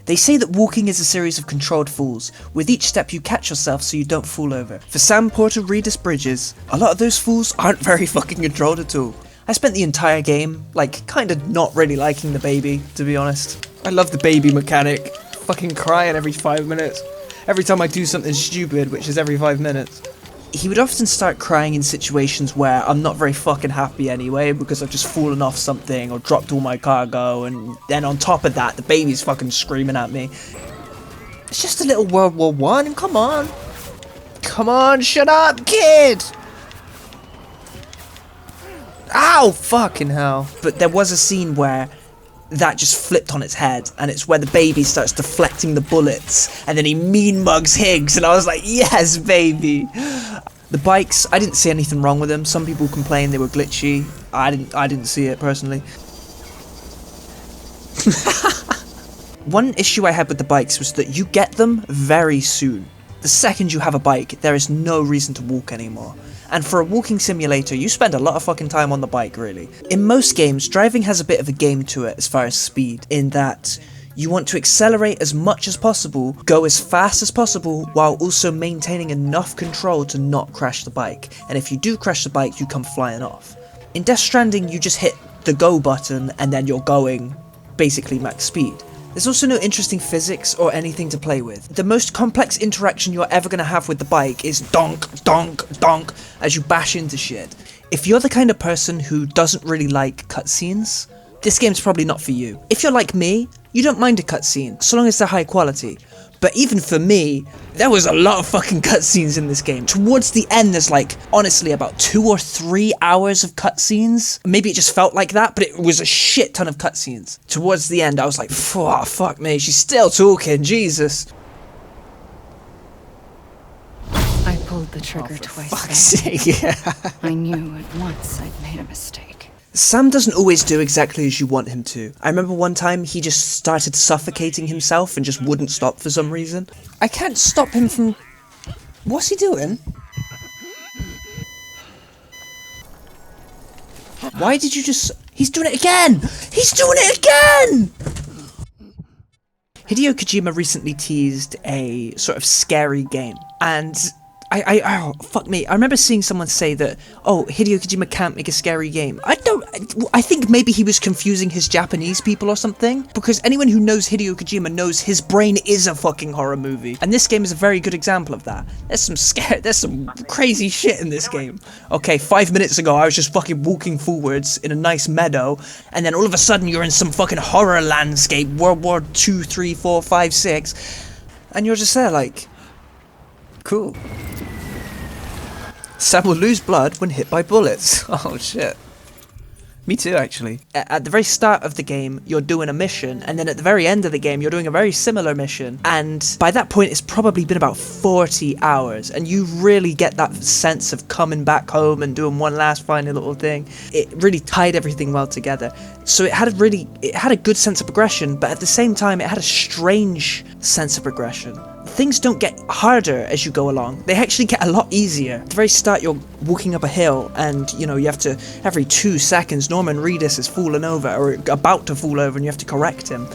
They say that walking is a series of controlled falls. With each step you catch yourself so you don't fall over. For Sam Porter Regis Bridges, a lot of those falls aren't very fucking controlled at all. I spent the entire game, like, kinda not really liking the baby, to be honest. I love the baby mechanic. Fucking crying every 5 minutes. Every time I do something stupid, which is every 5 minutes. He would often start crying in situations where I'm not very fucking happy anyway, because I've just fallen off something or dropped all my cargo, and then on top of that, the baby's fucking screaming at me. It's just a little World War I, come on. Come on, shut up, kid! Ow, fucking hell. But there was a scene where that just flipped on its head, and it's where the baby starts deflecting the bullets, and then he mean mugs Higgs, and I was like, yes, baby! The bikes, I didn't see anything wrong with them. Some people complained they were glitchy. I didn't see it, personally. One issue I had with the bikes was that you get them very soon. The second you have a bike, there is no reason to walk anymore. And for a walking simulator, you spend a lot of fucking time on the bike, really. In most games, driving has a bit of a game to it as far as speed, in that you want to accelerate as much as possible, go as fast as possible, while also maintaining enough control to not crash the bike. And if you do crash the bike, you come flying off. In Death Stranding, you just hit the go button, and then you're going basically max speed. There's also no interesting physics or anything to play with. The most complex interaction you're ever going to have with the bike is donk, donk, donk as you bash into shit. If you're the kind of person who doesn't really like cutscenes, this game's probably not for you. If you're like me, you don't mind a cutscene, so long as they're high quality. But even for me, there was a lot of fucking cutscenes in this game. Towards the end, there's like, honestly, about 2 or 3 hours of cutscenes. Maybe it just felt like that, but it was a shit ton of cutscenes. Towards the end, I was like, fuck me, she's still talking, Jesus. I pulled the trigger twice. Fuck's sake, yeah. I knew at once I'd made a mistake. Sam doesn't always do exactly as you want him to. I remember one time he just started suffocating himself and just wouldn't stop for some reason. I can't stop him from... What's he doing? Why did you just... He's doing it again! He's doing it again! Hideo Kojima recently teased a sort of scary game, and oh, fuck me. I remember seeing someone say that, oh, Hideo Kojima can't make a scary game. I think maybe he was confusing his Japanese people or something, because anyone who knows Hideo Kojima knows his brain is a fucking horror movie, and this game is a very good example of that. There's some crazy shit in this game. Okay, 5 minutes ago, I was just fucking walking forwards in a nice meadow, and then all of a sudden you're in some fucking horror landscape, World War II, 3, 4, 5, 6, and you're just there like, cool. Sam will lose blood when hit by bullets. Oh shit. Me too, actually. At the very start of the game, you're doing a mission, and then at the very end of the game, you're doing a very similar mission, and by that point, it's probably been about 40 hours, and you really get that sense of coming back home and doing one last final little thing. It really tied everything well together. So it had a good sense of progression, but at the same time, it had a strange sense of progression. Things don't get harder as you go along. They actually get a lot easier. At the very start, you're walking up a hill, and, you know, you have to, every 2 seconds, Norman Reedus has fallen over, or about to fall over, and you have to correct him.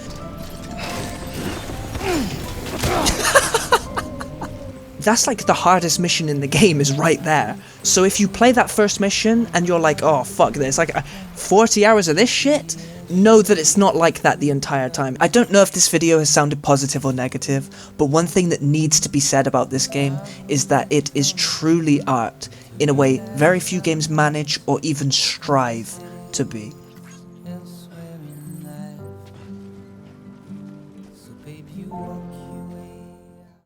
That's like the hardest mission in the game is right there. So if you play that first mission, and you're like, oh, fuck this, like 40 hours of this shit, know that it's not like that the entire time. I don't know if this video has sounded positive or negative, but one thing that needs to be said about this game is that it is truly art, in a way very few games manage or even strive to be. So baby, you walk